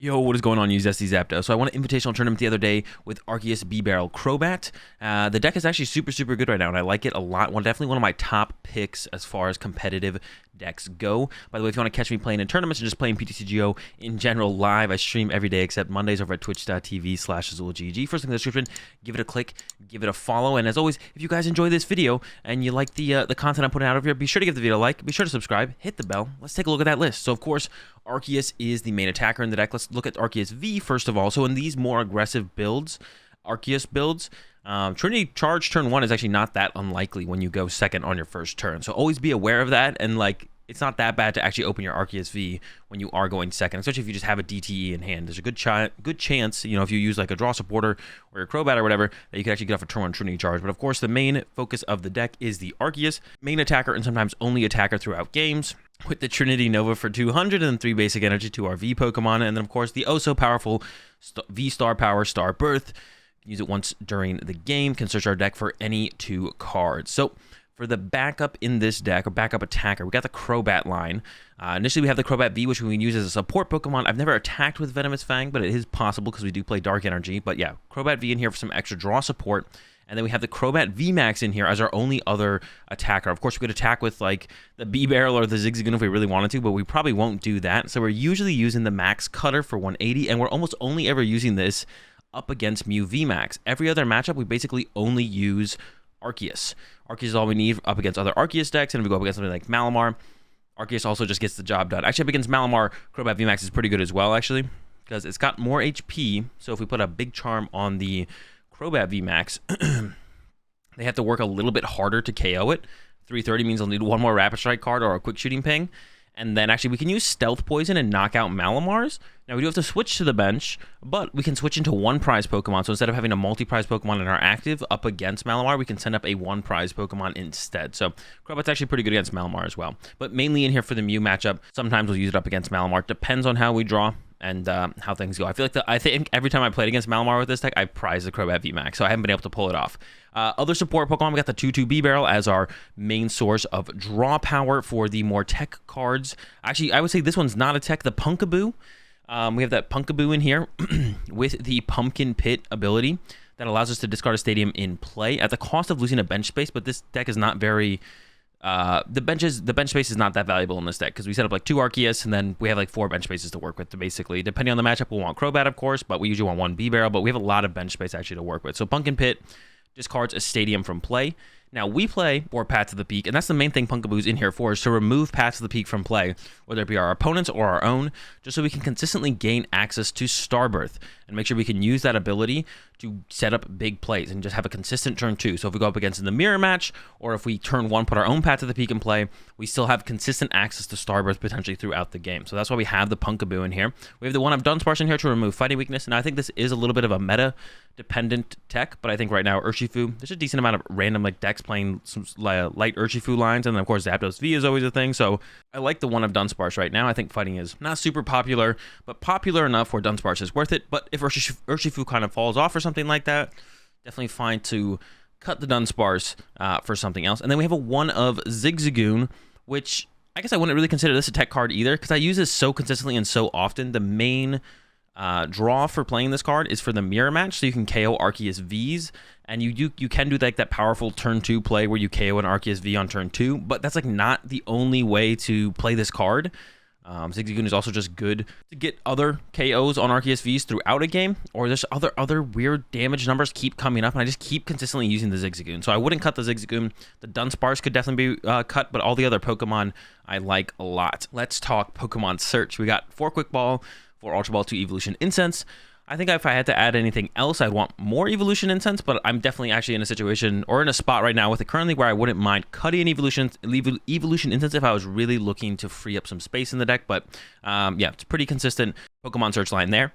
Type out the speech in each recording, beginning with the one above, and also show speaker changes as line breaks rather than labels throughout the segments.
Yo, what is going on, use SD Zapdos? So I won an invitational tournament the other day with Arceus Bibarel Crobat. The deck is actually super good right now, and I like it a lot. Definitely one of my top picks as far as competitive decks go. By the way, if you want to catch me playing in tournaments and just playing PTCGO in general live, I stream every day except Mondays over at twitch.tv/AzulGG. First link in the description, give it a click, give it a follow, and as always, if you guys enjoy this video and you like the content I'm putting out over here, be sure to give the video a like, be sure to subscribe, hit the bell. Let's take a look at that list. So of course, Arceus is the main attacker in the deck. Let's look at Arceus V first of all. So in these more aggressive builds, Arceus builds, Trinity Charge turn 1 is actually not that unlikely when you go second on your first turn. So always be aware of that, and like, it's not that bad to actually open your Arceus V when you are going second, especially if you just have a DTE in hand. There's a good chance, you know, if you use like a draw supporter or your Crobat or whatever, that you can actually get off a turn 1 Trinity Charge. But of course, the main focus of the deck is the Arceus, main attacker and sometimes only attacker throughout games, with the Trinity Nova for 200 and 3 basic energy to our V Pokemon, and then of course the oh so powerful V Star Power Star Birth. Use it once during the game, can search our deck for any 2 cards. So for the backup in this deck, or backup attacker, we got the Crobat line. Initially, we have the Crobat V, which we can use as a support Pokemon. I've never attacked with Venomous Fang, but it is possible because we do play Dark Energy. But yeah, Crobat V in here for some extra draw support. And then we have the Crobat VMAX in here as our only other attacker. Of course, we could attack with like the Bibarel or the Zigzagoon if we really wanted to, but we probably won't do that. So we're usually using the Max Cutter for 180, and we're almost only ever using this up against Mew VMAX. Every other matchup, we basically only use Arceus. Arceus is all we need up against other Arceus decks, and if we go up against something like Malamar, Arceus also just gets the job done. Actually, up against Malamar, Crobat VMAX is pretty good as well, actually, because it's got more HP, so if we put a big charm on the Crobat VMAX, they have to work a little bit harder to KO it. 330 means they'll need one more Rapid Strike card or a Quick Shooting Ping. And then actually we can use Stealth Poison and knock out Malamars. Now we do have to switch to the bench, but we can switch into one prize Pokemon. So instead of having a multi-prize Pokemon in our active up against Malamar, we can send up a one prize Pokemon instead. So Crobat's actually pretty good against Malamar as well. But mainly in here for the Mew matchup, sometimes we'll use it up against Malamar. Depends on how we draw and how things go. I think every time I played against Malamar with this deck, I prize the Crobat VMAX, so I haven't been able to pull it off. Other support Pokemon, we got the 2-2 Bibarel as our main source of draw power for the more tech cards. Actually, I would say this one's not a tech, the Punkaboo. We have that Punkaboo in here with the Pumpkin Pit ability that allows us to discard a stadium in play at the cost of losing a bench space, but this deck is not very... the bench space is not that valuable in this deck because we set up like 2 Arceus and then we have like 4 bench spaces to work with. Basically, depending on the matchup, we'll want Crobat, of course, but we usually want 1 Bibarel, but we have a lot of bench space actually to work with. So Pumpkin Pit discards a stadium from play. Now we play or Path to the Peak, and that's the main thing Punkaboo's in here for, is to remove Path to the Peak from play, whether it be our opponents or our own, just so we can consistently gain access to Starbirth and make sure we can use that ability to set up big plays and just have a consistent turn 2. So if we go up against in the mirror match, or if we turn 1 put our own Path to the Peak in play, we still have consistent access to Starbirth potentially throughout the game. So that's why we have the Punkaboo in here. We have the one of Dunsparce in here to remove Fighting Weakness, and I think this is a little bit of a meta dependent tech, but I think right now Urshifu, there's a decent amount of random like decks playing some light Urshifu lines, and then of course Zapdos V is always a thing, so I like the one of Dunsparce right now. I think fighting is not super popular, but popular enough where Dunsparce is worth it. But if Urshifu kind of falls off or something like that, definitely fine to cut the Dunsparce for something else. And then we have a one of Zigzagoon, which I guess I wouldn't really consider this a tech card either, because I use this so consistently and so often. The main draw for playing this card is for the mirror match, so you can KO Arceus Vs, and you can do like that powerful turn 2 play where you KO an Arceus V on turn 2, but that's like not the only way to play this card. Zigzagoon is also just good to get other KOs on Arceus Vs throughout a game, or there's other weird damage numbers keep coming up, and I just keep consistently using the Zigzagoon. So I wouldn't cut the Zigzagoon. The Dunsparce could definitely be cut, but all the other Pokemon I like a lot. Let's talk Pokemon Search. We got 4 Quick Ball, 4 Ultra Ball, 2 Evolution Incense. I think if I had to add anything else, I'd want more Evolution Incense, but I'm definitely actually in a situation or in a spot right now with it currently where I wouldn't mind cutting an Evolution Incense if I was really looking to free up some space in the deck. But yeah, it's pretty consistent Pokemon Search line there.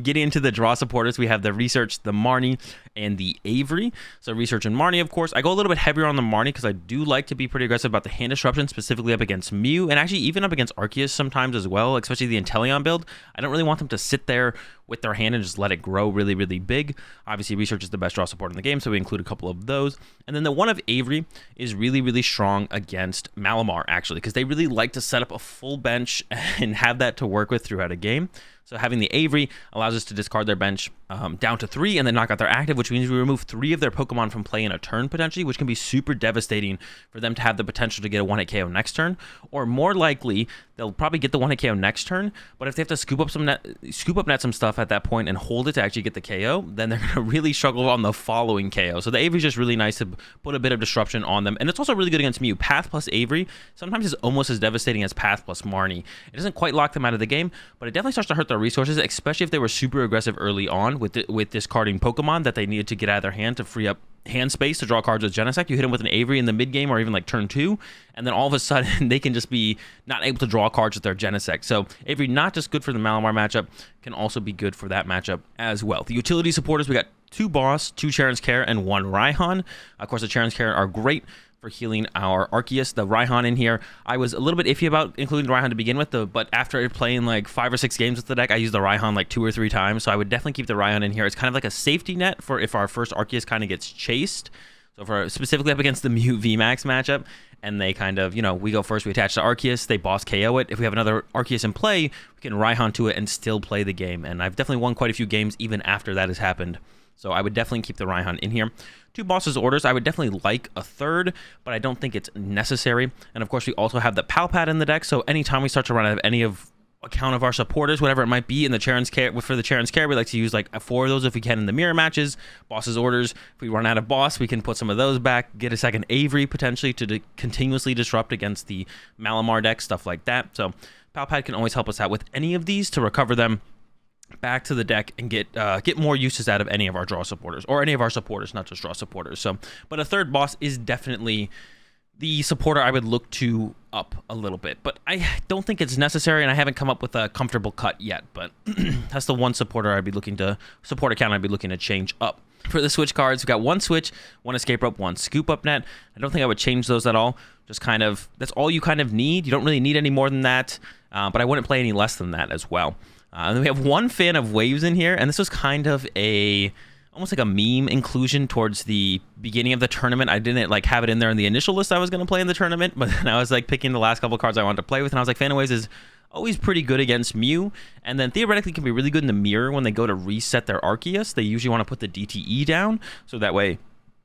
Getting into the draw supporters, we have the Research, the Marnie, and the Avery. So Research and Marnie, of course. I go a little bit heavier on the Marnie because I do like to be pretty aggressive about the hand disruption, specifically up against Mew, and actually even up against Arceus sometimes as well, especially the Inteleon build. I don't really want them to sit there with their hand and just let it grow really big. Obviously, Research is the best draw support in the game, so we include a couple of those. And then the one of Avery is really strong against Malamar, actually, because they really like to set up a full bench and have that to work with throughout a game. So having the Avery allows us to discard their bench down to 3 and then knock out their active, which means we remove 3 of their Pokemon from play in a turn potentially, which can be super devastating for them to have the potential to get a 1-hit KO next turn. Or more likely, they'll probably get the 1-hit KO next turn, but if they have to scoop up net some stuff at that point and hold it to actually get the KO, then they're going to really struggle on the following KO. So the Avery is just really nice to put a bit of disruption on them, and it's also really good against Mew. Path plus Avery sometimes is almost as devastating as Path plus Marnie. It doesn't quite lock them out of the game, but it definitely starts to hurt their resources, especially if they were super aggressive early on with discarding Pokemon that they needed to get out of their hand to free up hand space to draw cards with Genesect. You hit them with an Avery in the mid game or even like turn 2, and then all of a sudden they can just be not able to draw cards with their Genesect. So Avery, not just good for the Malamar matchup, can also be good for that matchup as well. The utility supporters, we got 2 Boss, 2 Charon's Care, and 1 Raihan. Of course, the Charon's Care are great for healing our Arceus. The Raihan in here, I was a little bit iffy about including the Raihan to begin with, but after playing like 5 or 6 games with the deck, I used the Raihan like 2 or 3 times, so I would definitely keep the Raihan in here. It's kind of like a safety net for if our first Arceus kind of gets chased. So for specifically up against the Mew VMAX matchup, and they kind of, we go first, we attach to Arceus, they boss KO it. If we have another Arceus in play, we can Raihan to it and still play the game. And I've definitely won quite a few games even after that has happened. So I would definitely keep the Raihan in here. 2 Boss's Orders, I would definitely like a third, but I don't think it's necessary. And of course, we also have the Palpad in the deck, so anytime we start to run out of any of account of our supporters, whatever it might be in the Charon's Care, for the Charon's Care, we like to use like 4 of those if we can in the mirror matches. Boss's Orders, if we run out of Boss, we can put some of those back, get a second Avery potentially to continuously disrupt against the Malamar deck, stuff like that. So Palpad can always help us out with any of these to recover them back to the deck and get more uses out of any of our draw supporters, or any of our supporters, not just draw supporters. So, but a third boss is definitely the supporter I would look to up a little bit, but I don't think it's necessary, and I haven't come up with a comfortable cut yet, but that's the one supporter I'd be looking to, support account I'd be looking to change up. For the switch cards, we've got 1 switch, 1 escape rope, 1 scoop up net. I don't think I would change those at all. Just kind of, that's all you kind of need. You don't really need any more than that, but I wouldn't play any less than that as well. And then we have 1 fan of waves in here, and this was kind of almost like a meme inclusion towards the beginning of the tournament. I didn't like have it in there in the initial list I was going to play in the tournament, but then I was like picking the last couple cards I wanted to play with, and I was like, fan of waves is always pretty good against Mew, and then theoretically can be really good in the mirror when they go to reset their Arceus. They usually want to put the DTE down, so that way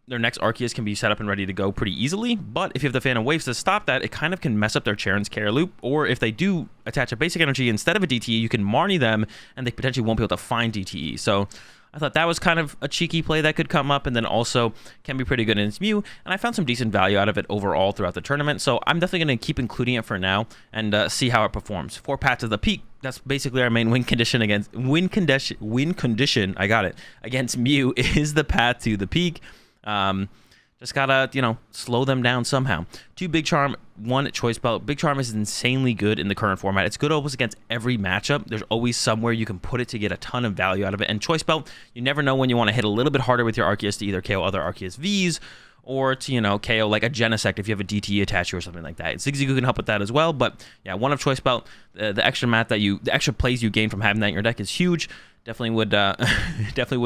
their next Arceus can be set up and ready to go pretty easily. But if you have the Phantom Waves to stop that, it kind of can mess up their Charon's Care loop. Or if they do attach a basic energy instead of a DTE, you can Marnie them, and they potentially won't be able to find DTE. So I thought that was kind of a cheeky play that could come up, and then also can be pretty good in its Mew. And I found some decent value out of it overall throughout the tournament. So I'm definitely going to keep including it for now and see how it performs. 4 Paths of the Peak. That's basically our main win condition against against Mew is the Path to the Peak. Just gotta, slow them down somehow. 2 Big Charm, 1 Choice Belt. Big Charm is insanely good in the current format. It's good almost against every matchup. There's always somewhere you can put it to get a ton of value out of it. And Choice Belt, you never know when you want to hit a little bit harder with your Arceus to either KO other Arceus Vs, or to, KO like a Genesect if you have a DTE attached or something like that. Zigzagoon can help with that as well, but yeah, 1 of Choice Belt, the extra the extra plays you gain from having that in your deck is huge. Definitely would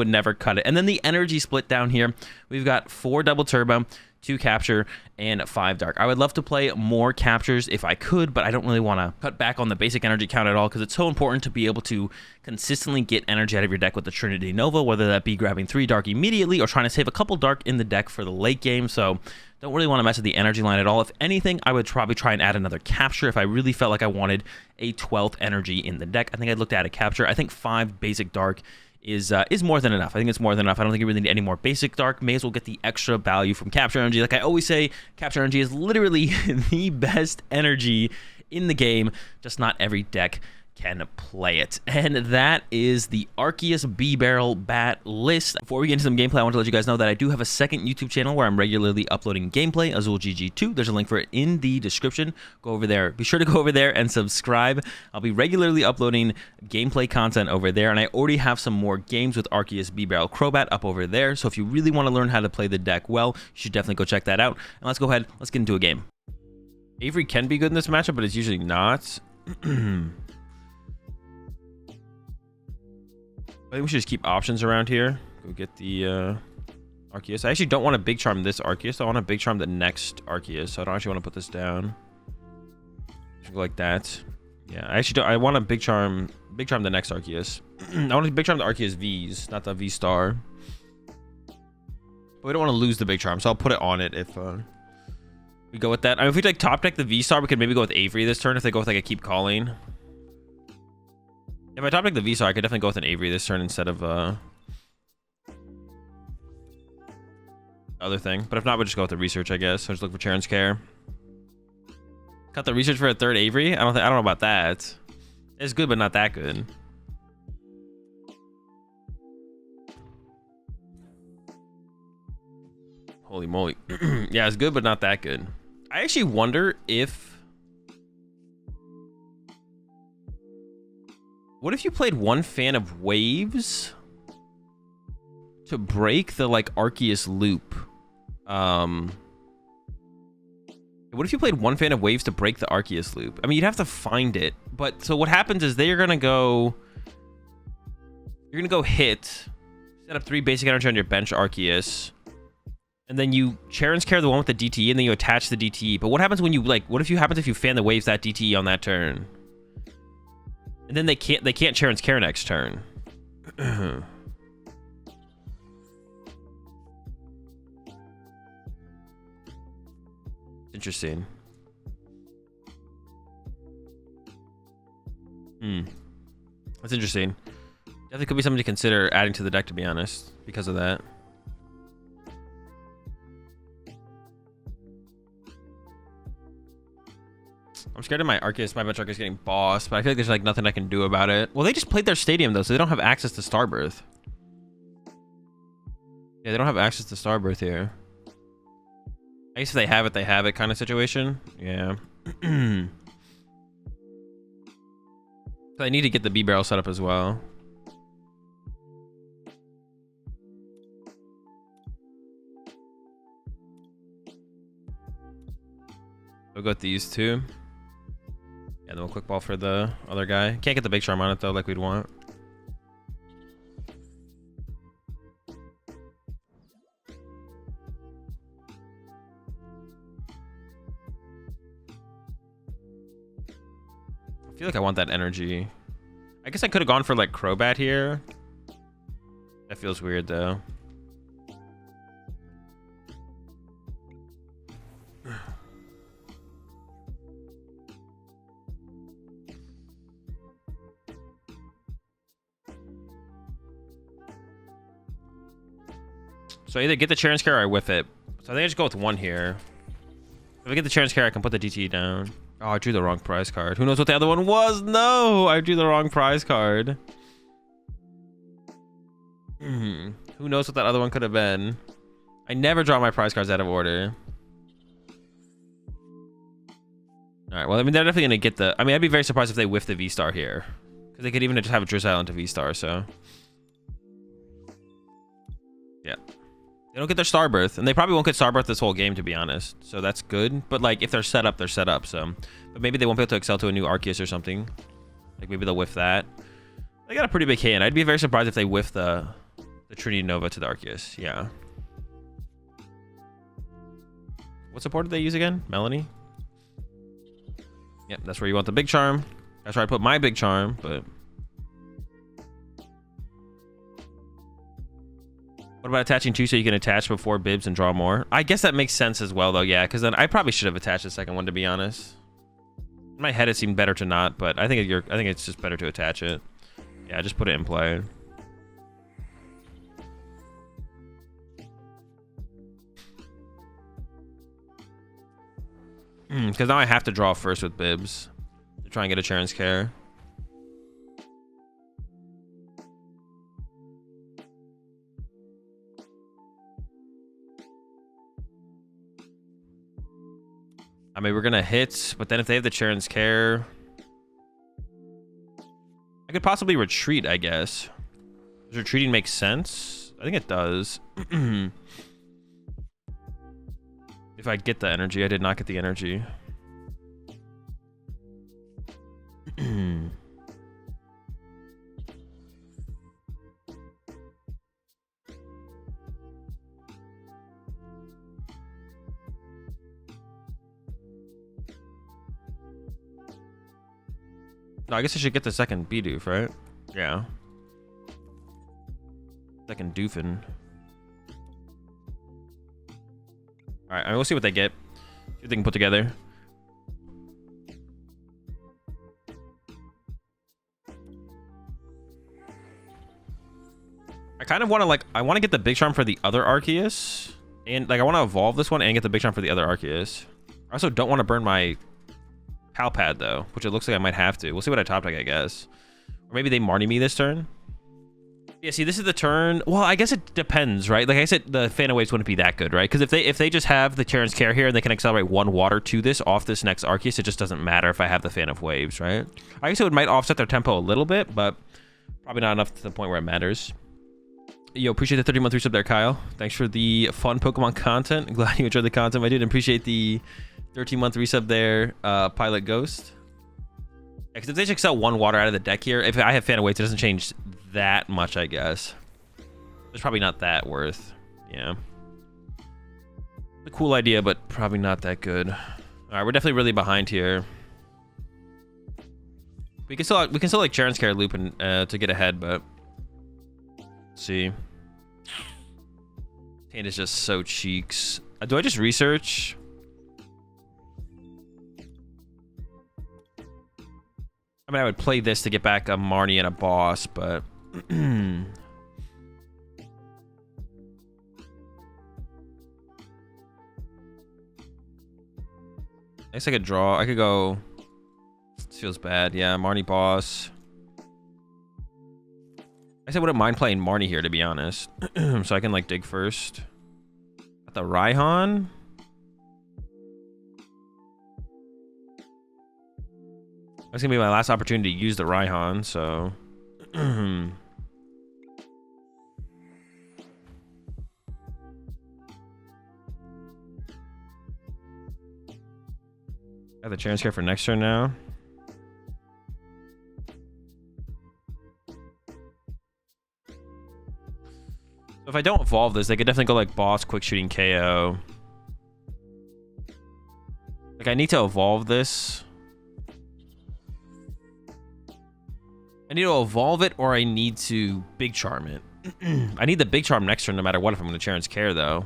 never cut it. And then the energy split down here, we've got 4 Double Turbo, 2 Capture, and 5 Dark. I would love to play more Captures if I could, but I don't really want to cut back on the basic energy count at all, because it's so important to be able to consistently get energy out of your deck with the Trinity Nova, whether that be grabbing 3 Dark immediately or trying to save a couple Dark in the deck for the late game. So don't really want to mess with the energy line at all. If anything, I would probably try and add another Capture if I really felt like I wanted a 12th energy in the deck. I think I'd look to add a Capture. I think 5 basic Dark is more than enough. I think it's more than enough. I don't think you really need any more basic Dark. May as well get the extra value from Capture Energy. Like I always say, Capture Energy is literally the best energy in the game, just not every deck can play it. And that is the Arceus Bibarel bat list. Before we get into some gameplay, I want to let you guys know that I do have a second YouTube channel where I'm regularly uploading gameplay, AzulGG 2. There's a link for it in the description. Go over there. Be sure to go over there and subscribe. I'll be regularly uploading gameplay content over there, and I already have some more games with Arceus Bibarel Crobat up over there. So if you really want to learn how to play the deck well, you should definitely go check that out. And let's go ahead. Let's get into a game. Avery can be good in this matchup, but it's usually not. I think we should just keep options around here. Go get the Arceus. I actually don't want to Big Charm this Arceus. I want to Big Charm the next Arceus. So I don't actually want to put this down. Go like that. Yeah, I actually don't. I want to Big Charm Big Charm the next Arceus. I want to Big Charm the Arceus V's, not the V Star. But we don't want to lose the Big Charm, so I'll put it on it if we go with that. I mean, if we like top deck the V Star, we could maybe go with Avery this turn if they go with like a Keep Calling. If I top deck the V Star, I could definitely go with an Avery this turn instead of other thing. But if not, we'll just go with the Research, I guess. So just look for Charon's Care. Cut the Research for a third Avery? I don't know about that. It's good, but not that good. Holy moly. Yeah, it's good, but not that good. I actually wonder if... What if you played one Fan of Waves to break the, like, Arceus loop? What if you played one Fan of Waves to break the Arceus loop? I mean, you'd have to find it. But, so what happens is they're gonna go... You're gonna go hit. Set up 3 basic energy on your bench Arceus. And then you Charon's Care the one with the DTE, and then you attach the DTE. But what happens when you, like, what if you happens if you Fan the Waves that DTE on that turn? And then they can't Charon's Care next turn. Interesting. That's interesting. Definitely could be something to consider adding to the deck, to be honest, because of that. I'm scared of my bench Arceus getting bossed, but I feel like there's like nothing I can do about it. Well, they just played their stadium though, so they don't have access to Starbirth. Yeah, they don't have access to Starbirth here. I guess if they have it kind of situation. Yeah. So I need to get the Bibarel set up as well. We'll go with these two. Yeah, then we'll quick ball for the other guy. Can't get the Big Charm on it though, like we'd want. I feel like I want that energy. I guess I could have gone for like Crobat here. That feels weird though. So I either get the Charon's Care or I whiff it. So I think I just go with one here. If I get the Charon's Care, I can put the DT down. Oh, I drew the wrong prize card. Who knows what the other one was? No, I drew the wrong prize card. Who knows what that other one could have been? I never draw my prize cards out of order. All right, well, I mean, they're definitely going to get the... I mean, I'd be very surprised if they whiff the V-Star here. Because they could even just have a Drizzile into V-Star, so... Yeah. They don't get their Starbirth, and they probably won't get Starbirth this whole game, to be honest. So that's good. But, like, if they're set up, they're set up, so... But maybe they won't be able to excel to a new Arceus or something. Like, maybe they'll whiff that. They got a pretty big hand. I'd be very surprised if they whiff the Trinity Nova to the Arceus. Yeah. What support did they use again? Melanie? Yep, that's where you want the Big Charm. That's where I put my Big Charm, but... What about attaching 2 so you can attach before Bibs and draw more? I guess that makes sense as well, though, yeah, because then I probably should have attached the second one, to be honest. In my head, it seemed better to not, but I think it's just better to attach it. Yeah, just put it in play. Because now I have to draw first with Bibs to try and get a Charon's Care. I mean, we're going to hit, but then if they have the Charon's Care, I could possibly retreat, I guess. Does retreating make sense? I think it does. If I get the energy, I did not get the energy. No, I guess I should get the second Bidoof, right? Yeah. Second Doofin. Alright, I mean, we'll see what they get. See what they can put together. I kind of want to, like, I want to get the Big Charm for the other Arceus. And, like, I want to evolve this one and get the Big Charm for the other Arceus. I also don't want to burn my Pal Pad, though, which it looks like I might have to. We'll see what I top deck, I guess. Or maybe they Marnie me this turn. Yeah, see, this is the turn. Well, I guess it depends, right? Like I said, the Phantom Waves wouldn't be that good, right? Because if they just have the Terran's Care here and they can accelerate 1 water to this off this next Arceus, it just doesn't matter if I have the Phantom Waves, right? I guess it might offset their tempo a little bit, but probably not enough to the point where it matters. Yo, appreciate the 30-month resub there, Kyle. Thanks for the fun Pokemon content. I'm glad you enjoyed the content, my dude. Appreciate the 13-month resub there, Pilot Ghost. Because if they just sell 1 water out of the deck here, if I have Phantom Waves, it doesn't change that much, I guess. It's probably not that worth. Yeah. It's a cool idea, but probably not that good. All right, we're definitely really behind here. We can still like Charon's Care loop and to get ahead, but let's see. Taint is just so cheeks. Do I just research? I mean, I would play this to get back a Marnie and a boss, but I guess I could draw. I could go. This feels bad. Yeah, Marnie boss. I guess I wouldn't mind playing Marnie here, to be honest. So I can like dig first. Got the Raihan. That's gonna be my last opportunity to use the Raihan, so got the Charon's Care for next turn now. So if I don't evolve this, they could definitely go like boss, quick shooting KO. Like I need to evolve this. I need to evolve it, or I need to Big Charm it. I need the Big Charm next turn no matter what if I'm going to Charon's Care, though.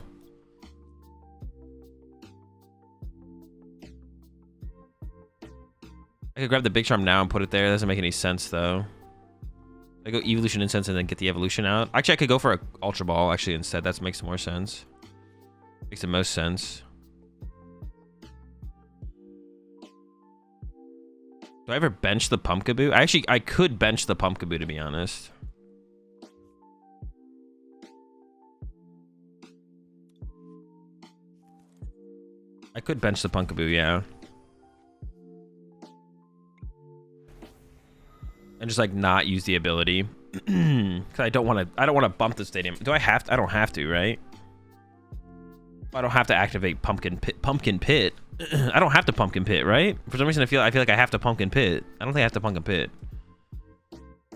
I could grab the Big Charm now and put it there. That doesn't make any sense, though. I go Evolution Incense and then get the evolution out. Actually, I could go for a Ultra Ball, actually, instead. That makes more sense. Makes the most sense. Do I ever bench the Pumpkaboo? I could bench the Pumpkaboo, to be honest. I could bench the Pumpkaboo, yeah. And just like not use the ability. Cause I don't want to bump the stadium. Do I have to? I don't have to, right? I don't have to activate Pumpkin Pit. I don't have to Pumpkin Pit, right? For some reason, I feel like I have to Pumpkin Pit. I don't think I have to Pumpkin Pit.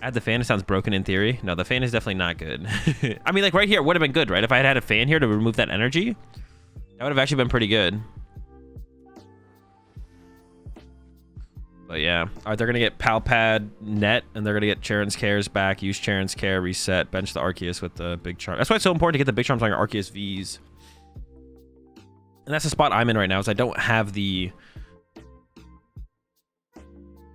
Add the fan. It sounds broken in theory. No, the fan is definitely not good. I mean, like right here, it would have been good, right? If I had had a fan here to remove that energy, that would have actually been pretty good. But yeah, all right, they're gonna get Pal Pad net, and they're gonna get Charon's Cares back. Use Charon's Care, reset, bench the Arceus with the Big Charm. That's why it's so important to get the Big Charms on your Arceus Vs. And that's the spot I'm in right now, is I don't have the...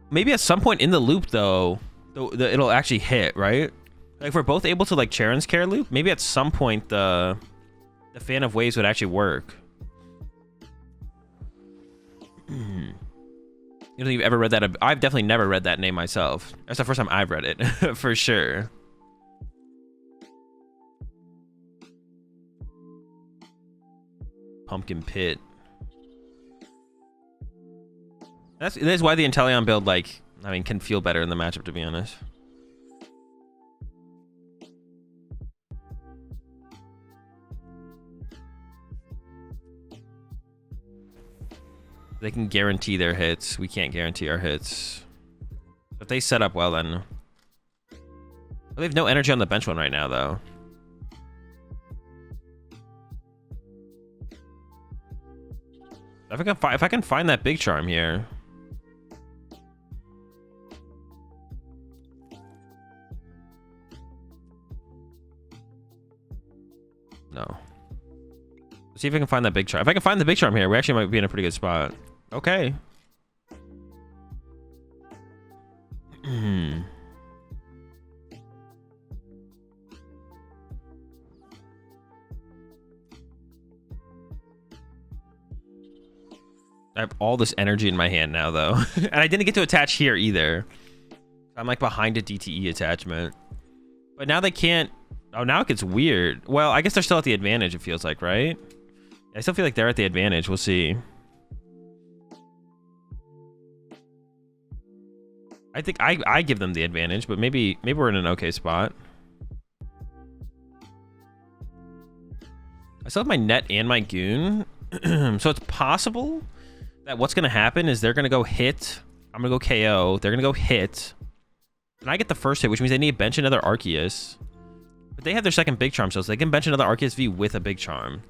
Maybe at some point in the loop, though, it'll actually hit, right? Like, if we're both able to, like, Charon's Care loop, maybe at some point the Fan of Waves would actually work. You don't think you've ever read that? I've definitely never read that name myself. That's the first time I've read it, for sure. Pumpkin Pit. That's why the Inteleon build, like, I mean, can feel better in the matchup, to be honest. They can guarantee their hits. We can't guarantee our hits. But they set up well, then. They have no energy on the bench one right now, though. If I can find that Big Charm here. No. Let's see if I can find that big charm. If I can find the big charm here, we actually might be in a pretty good spot. Okay. I have all this energy in my hand now, though. And I didn't get to attach here either. I'm like behind a DTE attachment. But now they can't... Oh, now it gets weird. Well, I guess they're still at the advantage, it feels like, right? I still feel like they're at the advantage. We'll see. I think I give them the advantage, but maybe we're in an okay spot. I still have my net and my goon. So it's possible that what's going to happen is they're going to go hit. I'm going to go KO. They're going to go hit. And I get the first hit, which means they need to bench another Arceus. But they have their second big charm, so they can bench another Arceus V with a big charm.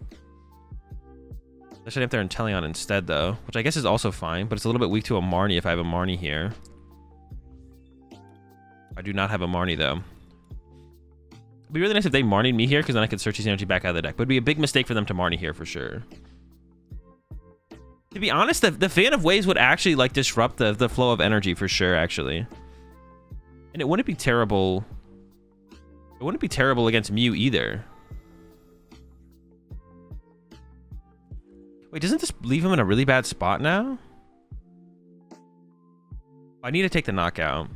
Especially if they're Inteleon instead, though. Which I guess is also fine, but it's a little bit weak to a Marnie if I have a Marnie here. I do not have a Marnie, though. It'd be really nice if they Marnied me here, because then I could search his energy back out of the deck. But it'd be a big mistake for them to Marnie here, for sure. To be honest, the Fan of Waves would actually, like, disrupt the flow of energy, for sure, actually. And it wouldn't be terrible... It wouldn't be terrible against Mew, either. Wait, doesn't this leave him in a really bad spot now? I need to take the knockout.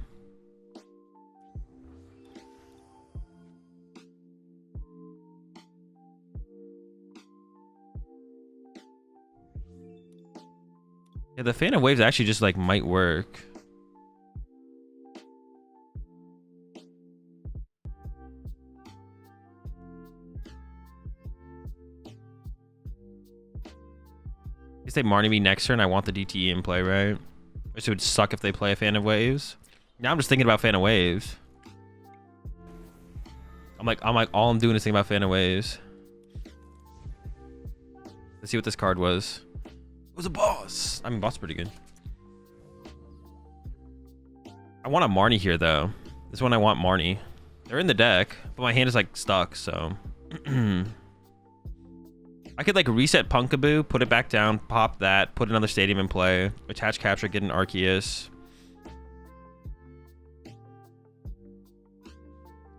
Yeah, the Fan of Waves actually just, like, might work. I guess they Marnie me next turn. I want the DTE in play, right? Which it would suck if they play a Fan of Waves. Now I'm just thinking about Fan of Waves. I'm like, all I'm doing is thinking about Fan of Waves. Let's see what this card was. It was a boss. I mean, boss is pretty good. I want a Marnie here, though. This one I want Marnie. They're in the deck, but my hand is, like, stuck, so... I could, like, reset Punkaboo, put it back down, pop that, put another Stadium in play, attach Capture, get an Arceus.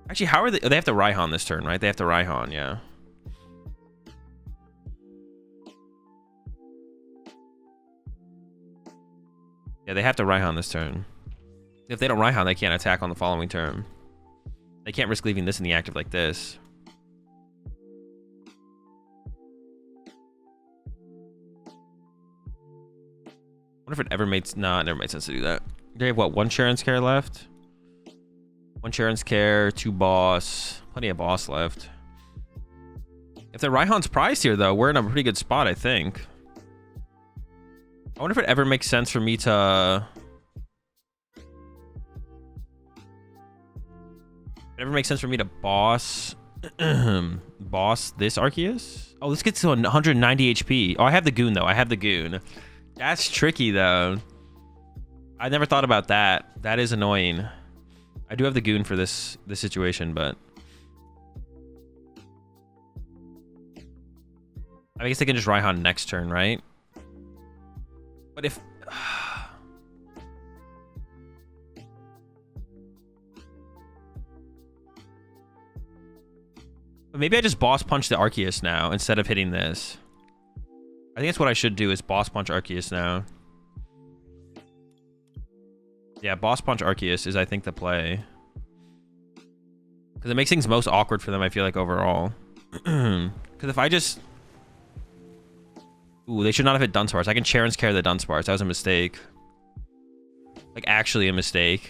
Actually, how are they... Oh, they have to Raihan this turn, right? They have to Raihan, yeah. Yeah, they have to Raihan this turn. If they don't Raihan, they can't attack on the following turn. They can't risk leaving this in the active like this. I wonder if it ever made... Nah, it never made sense to do that. They have, what, one Sharon's Care left? One Sharon's Care, two Boss. Plenty of Boss left. If the Raihan's prized here, though, we're in a pretty good spot, I think. I wonder if it ever makes sense for me to... boss... boss this Arceus? Oh, this gets to 190 HP. Oh, I have the Goon, though. I have the Goon. That's tricky, though. I never thought about that. That is annoying. I do have the Goon for this situation, but... I guess they can just Raihan next turn, right? But if... But maybe I just Boss Punch the Arceus now instead of hitting this. I think that's what I should do, is Boss Punch Arceus now. Yeah, Boss Punch Arceus is, I think, the play. Because it makes things most awkward for them, I feel like, overall. Because if I just... Ooh, they should not have hit Dunsparce. I can Charon's Care the Dunsparce. That was a mistake. Like, actually a mistake.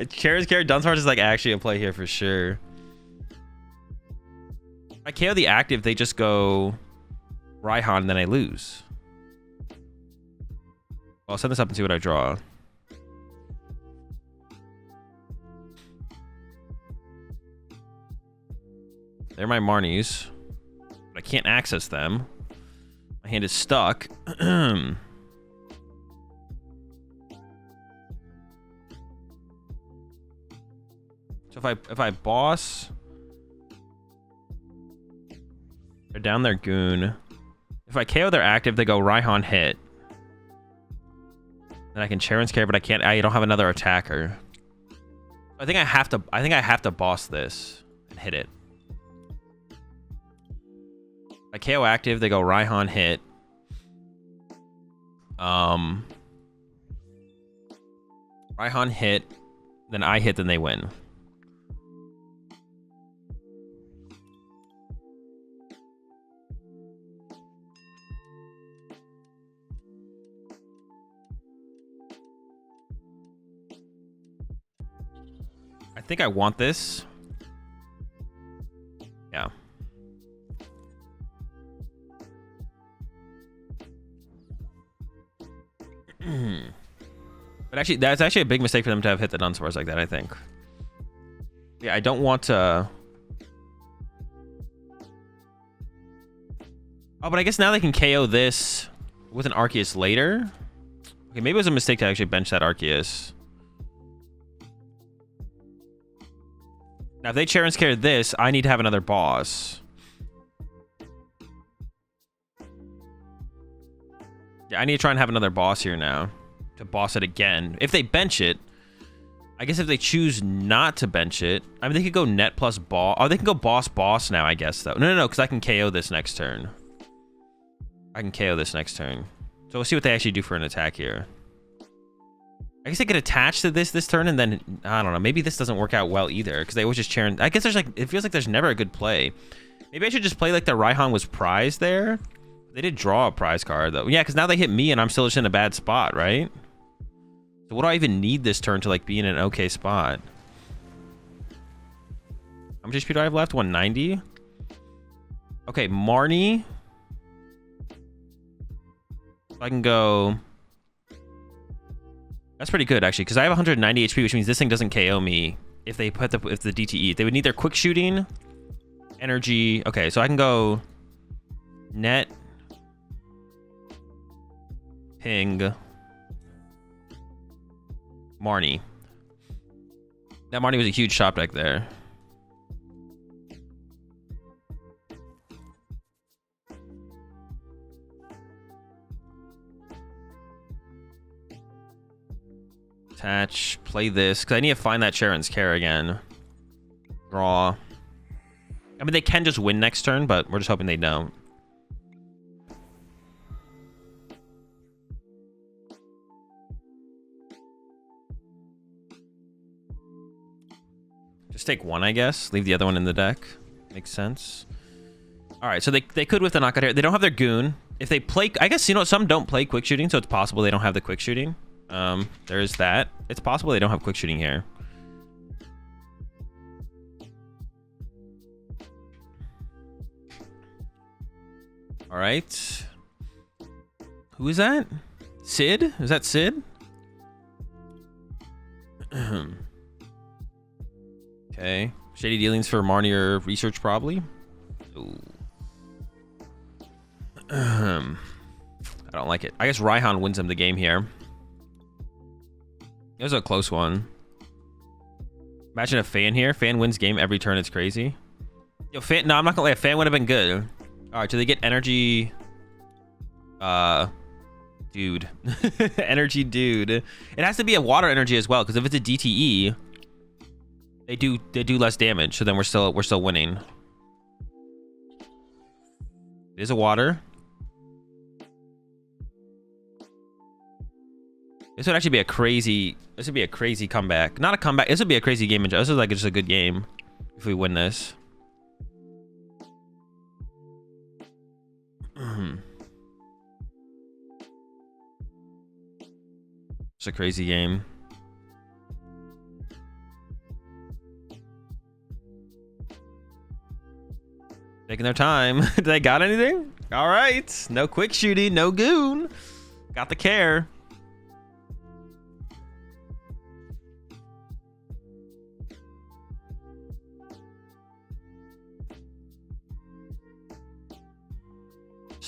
Charon's Care Dunsparce is, like, actually a play here for sure. If I KO the active, they just go Raihan, and then I lose. Well, I'll set this up and see what I draw. They're my Marnies. But I can't access them. My hand is stuck. So if I boss... They're down their goon. If I KO their active, they go Raihan hit. Then I can Charon's Care, but I can't. I don't have another attacker. I think I have to boss this and hit it. If I KO active, they go Raihan hit. Raihan hit, then I hit, then they win. I think I want this. Yeah. But actually, that's actually a big mistake for them to have hit the Dunsparce like that, I think. Yeah, I don't want to... Oh, but I guess now they can KO this with an Arceus later. Okay, maybe it was a mistake to actually bench that Arceus. Now, if they Charon's Care this, I need to have another boss. Yeah, I need to try and have another boss here now. To boss it again. If they bench it, I guess if they choose not to bench it, I mean, they could go net plus boss. Oh, they can go boss now, I guess, though. No, because I can KO this next turn. I can KO this next turn. So we'll see what they actually do for an attack here. I guess they could attach to this turn, and then, I don't know, maybe this doesn't work out well either, because they always just Charon. I guess there's like, it feels like there's never a good play. Maybe I should just play like the Raihan was prized there. They did draw a prize card, though. Yeah, because now they hit me, and I'm still just in a bad spot, right? So what do I even need this turn to like be in an okay spot? How much HP do I have left? 190. Okay, Marnie. I can go. That's pretty good actually, because I have 190 HP, which means this thing doesn't KO me if they put the DTE. They would need their quick shooting, energy. Okay, so I can go net, ping, Marnie. That Marnie was a huge shop deck there. Attach, play this, because I need to find that Charon's Care again. Draw. I mean, they can just win next turn, but we're just hoping they don't. Just take one, I guess. Leave the other one in the deck. Makes sense. All right, so they could with the knockout here. They don't have their goon. If they play, I guess, you know, some don't play quick shooting, so it's possible they don't have the quick shooting. There is that. It's possible they don't have quick shooting here. All right. Who is that? Sid? Is that Sid? Okay. Shady dealings for Marnie or research, probably. Ooh. I don't like it. I guess Raihan wins him the game here. It was a close one. Imagine a Fan here. Fan wins game every turn. It's crazy. Yo, Fan. No, I'm not gonna lie. A Fan would have been good. All right. Do they get energy? Dude. Energy, dude. It has to be a water energy as well, because if it's a DTE, they do less damage. So then we're still winning. It is a water. This would actually be a crazy. This would be a crazy comeback. Not a comeback. This would be a crazy game. This is like just a good game if we win this. It's a crazy game. Taking their time. They got anything? All right. No quick shooting. No goon. Got the care.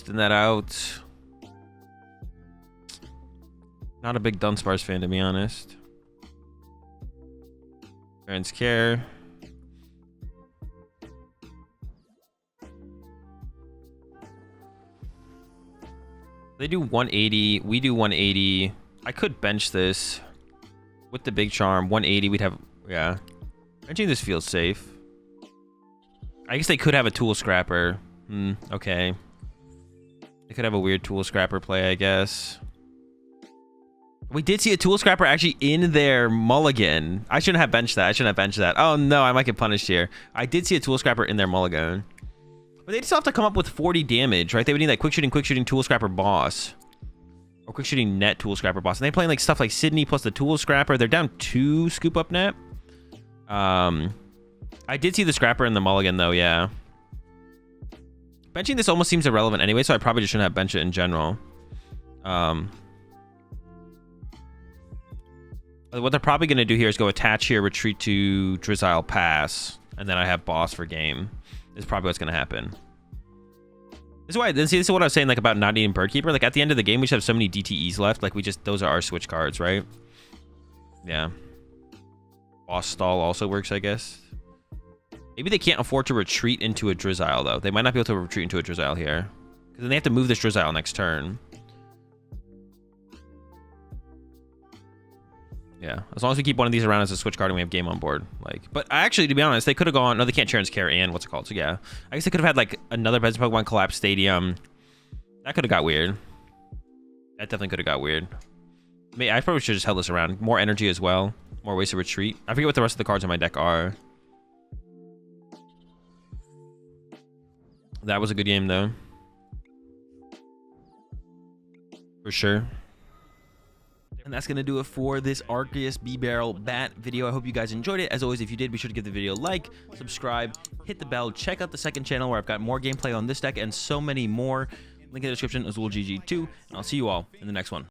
Thin that out. Not a big Dunsparce fan, to be honest. Charon's Care. They do 180. We do 180. I could bench this with the big charm. 180. We'd have, yeah. Benching this feels safe. I guess they could have a tool scrapper. Okay. They could have a weird tool scrapper play, I guess. We did see a tool scrapper actually in their mulligan. I shouldn't have benched that. I shouldn't have benched that. Oh no, I might get punished here. I did see a tool scrapper in their mulligan. But they still have to come up with 40 damage, right? They would need like quick shooting tool scrapper boss. Or quick shooting net tool scrapper boss. And they're playing like stuff like Sydney plus the tool scrapper. They're down 2 scoop up net. I did see the scrapper in the mulligan though, yeah. Benching this almost seems irrelevant anyway, so I probably just shouldn't have benched it in general. What they're probably going to do here is go attach here, retreat to Drizzile pass, and then I have boss for game. Is probably what's going to happen. This is why, this is what I was saying like about not needing Birdkeeper. Like at the end of the game, we just have so many DTEs left. Like those are our switch cards, right? Yeah. Boss stall also works, I guess. Maybe they can't afford to retreat into a Drizzile though. They might not be able to retreat into a Drizzile here. Because then they have to move this Drizzile next turn. Yeah, as long as we keep one of these around as a switch card and we have game on board. Like, but actually, to be honest, they could have gone. No, they can't Charon's Care and what's it called? So yeah, I guess they could have had like another Pokemon Collapse Stadium. That could have got weird. That definitely could have got weird. I probably should have just held this around. More energy as well. More ways to retreat. I forget what the rest of the cards in my deck are. That was a good game though. For sure. And that's going to do it for this Arceus Bibarel bat video. I hope you guys enjoyed it. As always, if you did, be sure to give the video a like, subscribe, hit the bell, check out the second channel where I've got more gameplay on this deck and so many more. Link in the description, AzulGG 2, and I'll see you all in the next one.